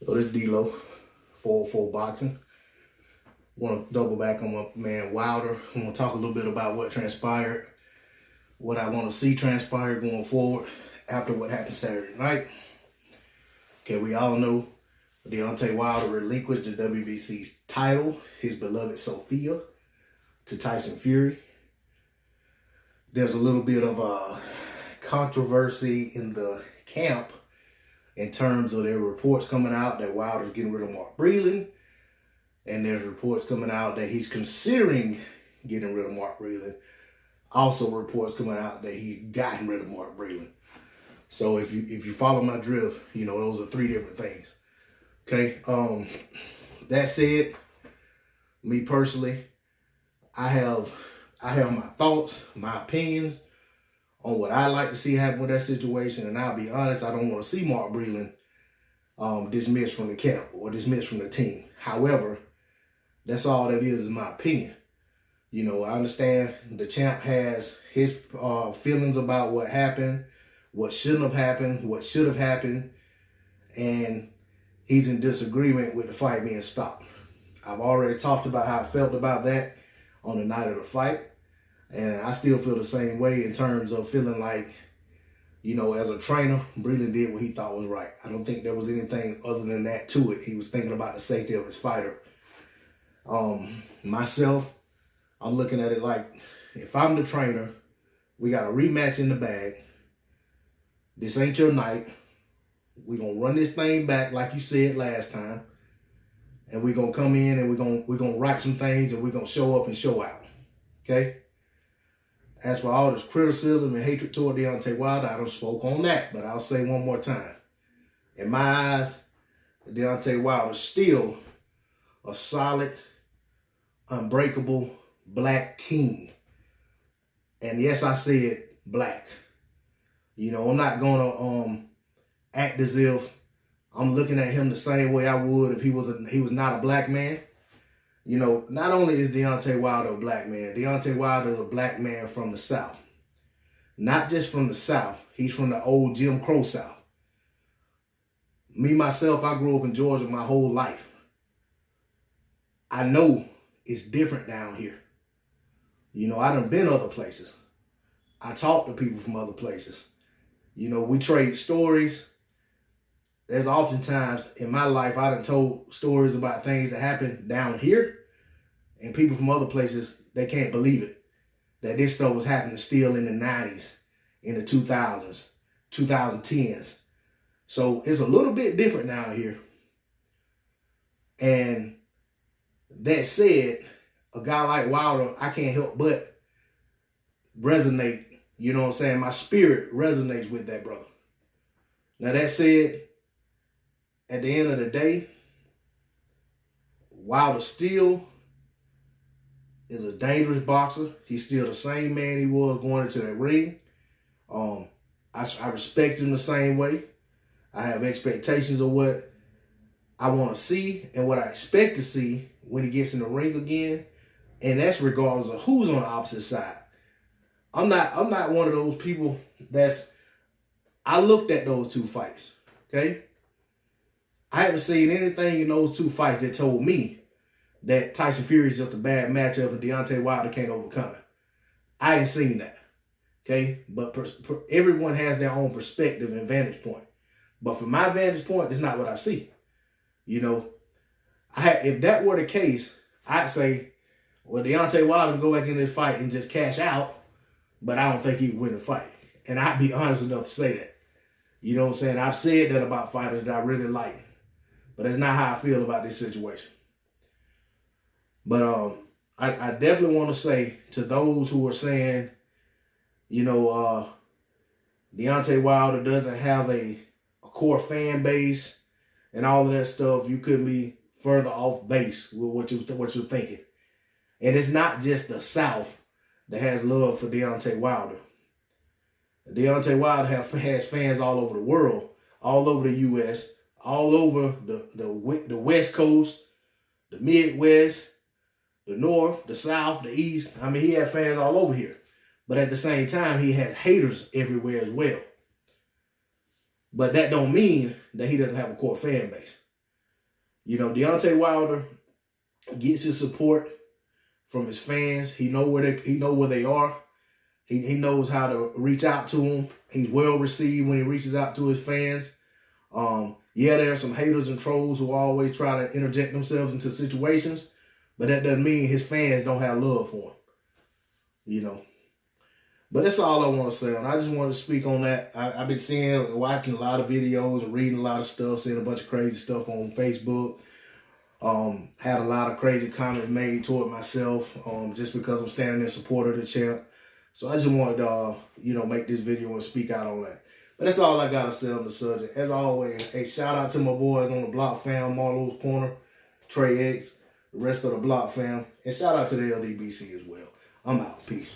So this D-Lo, 404 Boxing. Want to double back on my man Wilder. I want to talk a little bit about what transpired, what I want to see transpire going forward after what happened Saturday night. Okay, we all know Deontay Wilder relinquished the WBC's title, his beloved Sophia, to Tyson Fury. There's a little bit of a controversy in the camp in terms of their reports coming out that Wilder's getting rid of Mark Breland. And there's reports coming out that he's considering getting rid of Mark Breland. Also reports coming out that he's gotten rid of Mark Breland. So if you follow my drift, you know, those are three different things. Okay. That said, me personally, I have my thoughts, my opinions on what I like to see happen with that situation. And I'll be honest, I don't want to see Mark Breland dismissed from the camp or dismissed from the team. However, that's all that is my opinion. You know, I understand the champ has his feelings about what happened, what shouldn't have happened, what should have happened, and he's in disagreement with the fight being stopped. I've already talked about how I felt about that on the night of the fight, and I still feel the same way in terms of feeling like, you know, as a trainer, Breland did what he thought was right. I don't think there was anything other than that to it. He was thinking about the safety of his fighter. Myself, I'm looking at it like, if I'm the trainer, we got a rematch in the bag. This ain't your night. We're going to run this thing back like you said last time. And we're going to come in and we're going to write some things and we're going to show up and show out. Okay? As for all this criticism and hatred toward Deontay Wilder, I don't spoke on that, but I'll say one more time. In my eyes, Deontay Wilder is still a solid, unbreakable black king. And yes, I said black. You know, I'm not going to act as if I'm looking at him the same way I would if he was not a black man. You know, not only is Deontay Wilder a black man, Deontay Wilder is a black man from the South. Not just from the South. He's from the old Jim Crow South. Me, myself, I grew up in Georgia my whole life. I know it's different down here. You know, I done been other places. I talk to people from other places. You know, we trade stories. There's oftentimes in my life, I done told stories about things that happened down here, and people from other places, they can't believe it, that this stuff was happening still in the 90s, in the 2000s, 2010s. So it's a little bit different down here. And that said, a guy like Wilder, I can't help but resonate. You know what I'm saying? My spirit resonates with that brother. Now that said, at the end of the day, Wilder still is a dangerous boxer. He's still the same man he was going into that ring. I respect him the same way. I have expectations of what I want to see and what I expect to see when he gets in the ring again. And that's regardless of who's on the opposite side. I'm not one of those people I looked at those two fights, okay? I haven't seen anything in those two fights that told me that Tyson Fury is just a bad matchup and Deontay Wilder can't overcome it. I ain't seen that, okay? But everyone has their own perspective and vantage point. But from my vantage point, it's not what I see. You know, if that were the case, I'd say, well, Deontay Wilder can go back in this fight and just cash out, but I don't think he would win the fight. And I'd be honest enough to say that. You know what I'm saying? I've said that about fighters that I really like. But that's not how I feel about this situation. But I definitely want to say to those who are saying, you know, Deontay Wilder doesn't have a core fan base and all of that stuff, you couldn't be further off base with what you're thinking. And it's not just the South that has love for Deontay Wilder. Deontay Wilder has fans all over the world, all over the U.S., all over the West Coast, the Midwest, the North, the South, the East. I mean, he has fans all over here. But at the same time, he has haters everywhere as well. But that don't mean that he doesn't have a core fan base. You know, Deontay Wilder gets his support from his fans. He know where they are. He knows how to reach out to them. He's well received when he reaches out to his fans. Yeah, there are some haters and trolls who always try to interject themselves into situations, but that doesn't mean his fans don't have love for him. You know. But that's all I want to say. And I just wanted to speak on that. I've been watching a lot of videos and reading a lot of stuff, seeing a bunch of crazy stuff on Facebook. Had a lot of crazy comments made toward myself just because I'm standing in support of the champ. So I just wanted to, make this video and speak out on that. But that's all I got to say on the subject. As always, hey, shout out to my boys on the Block fam, Marlo's Corner, Trey X, the rest of the Block fam. And shout out to the LDBC as well. I'm out. Peace.